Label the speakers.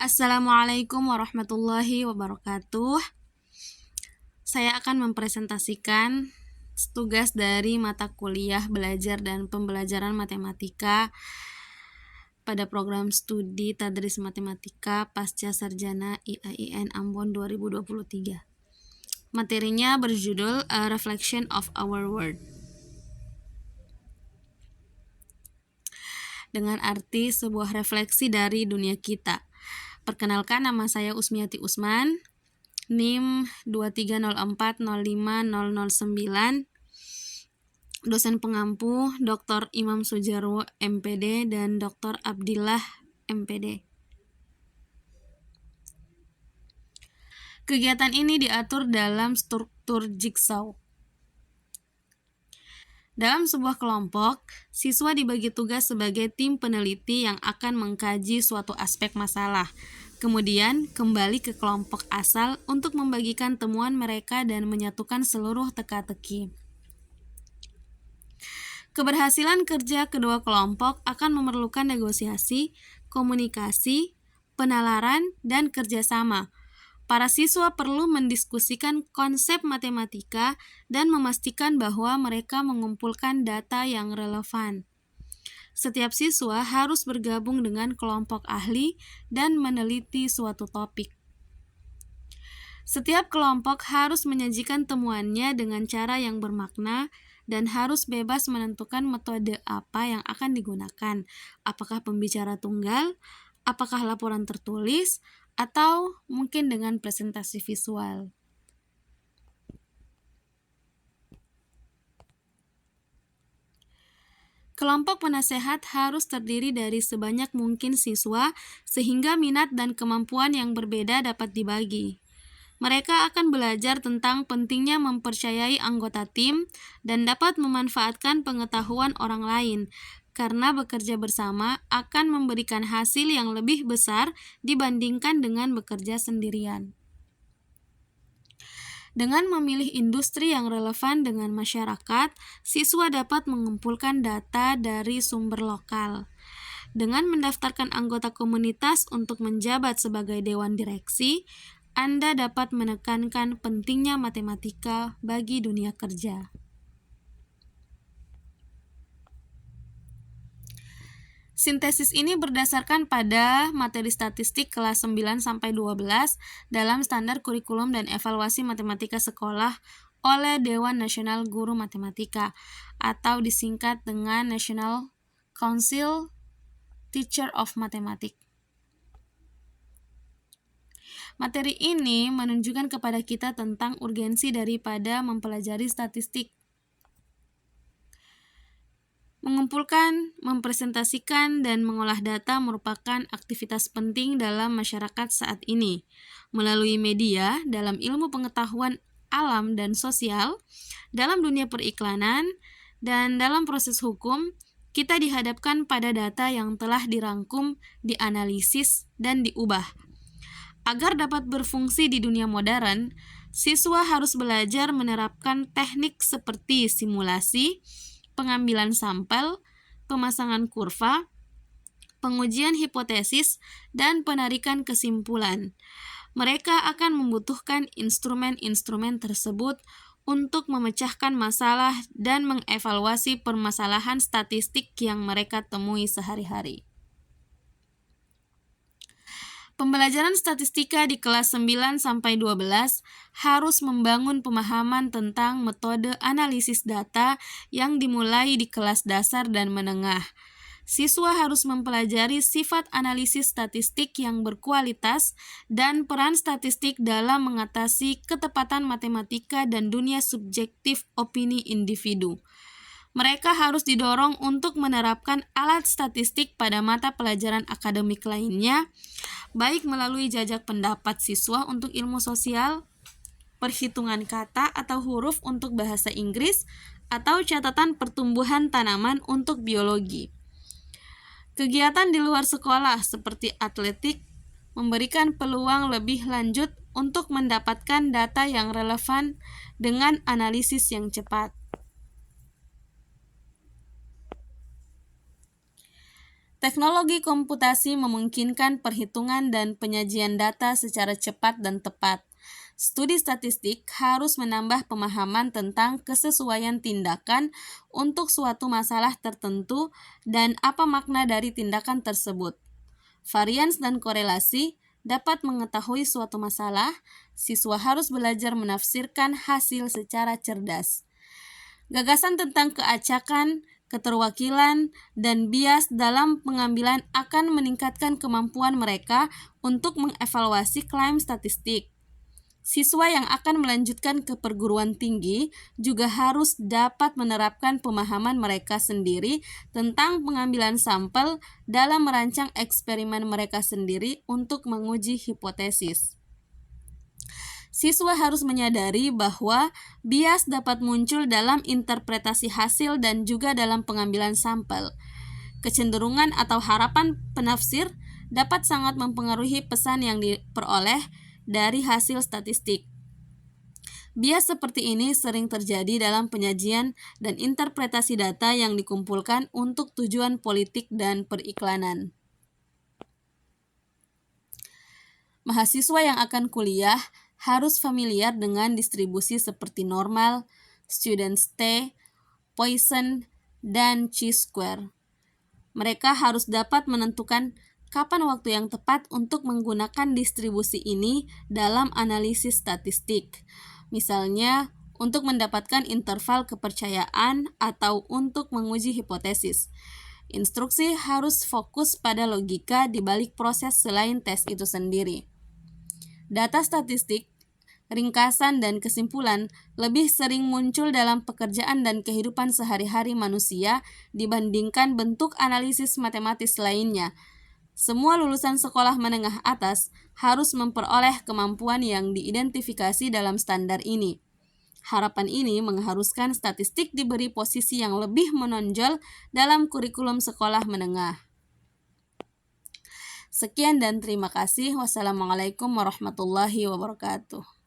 Speaker 1: Assalamualaikum warahmatullahi wabarakatuh. Saya akan mempresentasikan tugas dari mata kuliah belajar dan pembelajaran matematika pada program studi Tadris Matematika Pasca Sarjana IAIN Ambon 2023. Materinya berjudul A Reflection of Our World. Dengan arti sebuah refleksi dari dunia kita. Perkenalkan, nama saya Usmiati Usman, NIM 2304050009, dosen pengampu Dr. Imam Sujarwo MPD dan Dr. Abdillah MPD. Kegiatan ini diatur dalam struktur jigsaw. Dalam sebuah kelompok, siswa dibagi tugas sebagai tim peneliti yang akan mengkaji suatu aspek masalah. Kemudian kembali ke kelompok asal untuk membagikan temuan mereka dan menyatukan seluruh teka-teki. Keberhasilan kerja kedua kelompok akan memerlukan negosiasi, komunikasi, penalaran, dan kerjasama. Para siswa perlu mendiskusikan konsep matematika dan memastikan bahwa mereka mengumpulkan data yang relevan. Setiap siswa harus bergabung dengan kelompok ahli dan meneliti suatu topik. Setiap kelompok harus menyajikan temuannya dengan cara yang bermakna dan harus bebas menentukan metode apa yang akan digunakan, apakah pembicara tunggal, apakah laporan tertulis, atau mungkin dengan presentasi visual. Kelompok penasehat harus terdiri dari sebanyak mungkin siswa sehingga minat dan kemampuan yang berbeda dapat dibagi. Mereka akan belajar tentang pentingnya mempercayai anggota tim dan dapat memanfaatkan pengetahuan orang lain, karena bekerja bersama akan memberikan hasil yang lebih besar dibandingkan dengan bekerja sendirian. Dengan memilih industri yang relevan dengan masyarakat, siswa dapat mengumpulkan data dari sumber lokal. Dengan mendaftarkan anggota komunitas untuk menjabat sebagai dewan direksi, Anda dapat menekankan pentingnya matematika bagi dunia kerja. Sintesis ini berdasarkan pada materi statistik kelas 9-12 dalam standar kurikulum dan evaluasi matematika sekolah oleh Dewan Nasional Guru Matematika atau disingkat dengan National Council Teacher of Mathematics. Materi ini menunjukkan kepada kita tentang urgensi daripada mempelajari statistik. Mengumpulkan, mempresentasikan, dan mengolah data merupakan aktivitas penting dalam masyarakat saat ini. Melalui media, dalam ilmu pengetahuan alam dan sosial, dalam dunia periklanan, dan dalam proses hukum, kita dihadapkan pada data yang telah dirangkum, dianalisis, dan diubah. Agar dapat berfungsi di dunia modern, siswa harus belajar menerapkan teknik seperti simulasi, pengambilan sampel, pemasangan kurva, pengujian hipotesis, dan penarikan kesimpulan. Mereka akan membutuhkan instrumen-instrumen tersebut untuk memecahkan masalah dan mengevaluasi permasalahan statistik yang mereka temui sehari-hari. Pembelajaran statistika di kelas 9-12 harus membangun pemahaman tentang metode analisis data yang dimulai di kelas dasar dan menengah. Siswa harus mempelajari sifat analisis statistik yang berkualitas dan peran statistik dalam mengatasi ketepatan matematika dan dunia subjektif opini individu. Mereka harus didorong untuk menerapkan alat statistik pada mata pelajaran akademik lainnya, baik melalui jajak pendapat siswa untuk ilmu sosial, perhitungan kata atau huruf untuk bahasa Inggris, atau catatan pertumbuhan tanaman untuk biologi. Kegiatan di luar sekolah seperti atletik memberikan peluang lebih lanjut untuk mendapatkan data yang relevan dengan analisis yang cepat. Teknologi komputasi memungkinkan perhitungan dan penyajian data secara cepat dan tepat. Studi statistik harus menambah pemahaman tentang kesesuaian tindakan untuk suatu masalah tertentu dan apa makna dari tindakan tersebut. Varians dan korelasi dapat mengetahui suatu masalah, siswa harus belajar menafsirkan hasil secara cerdas. Gagasan tentang keacakan, keterwakilan, dan bias dalam pengambilan akan meningkatkan kemampuan mereka untuk mengevaluasi klaim statistik. Siswa yang akan melanjutkan ke perguruan tinggi juga harus dapat menerapkan pemahaman mereka sendiri tentang pengambilan sampel dalam merancang eksperimen mereka sendiri untuk menguji hipotesis. Siswa harus menyadari bahwa bias dapat muncul dalam interpretasi hasil dan juga dalam pengambilan sampel. Kecenderungan atau harapan penafsir dapat sangat mempengaruhi pesan yang diperoleh dari hasil statistik. Bias seperti ini sering terjadi dalam penyajian dan interpretasi data yang dikumpulkan untuk tujuan politik dan periklanan. Mahasiswa yang akan kuliah harus familiar dengan distribusi seperti normal, student T, Poisson, dan chi-square. Mereka harus dapat menentukan kapan waktu yang tepat untuk menggunakan distribusi ini dalam analisis statistik. Misalnya, untuk mendapatkan interval kepercayaan atau untuk menguji hipotesis. Instruksi harus fokus pada logika di balik proses selain tes itu sendiri. Data statistik, ringkasan, dan kesimpulan lebih sering muncul dalam pekerjaan dan kehidupan sehari-hari manusia dibandingkan bentuk analisis matematis lainnya. Semua lulusan sekolah menengah atas harus memperoleh kemampuan yang diidentifikasi dalam standar ini. Harapan ini mengharuskan statistik diberi posisi yang lebih menonjol dalam kurikulum sekolah menengah. Sekian dan terima kasih. Wassalamualaikum warahmatullahi wabarakatuh.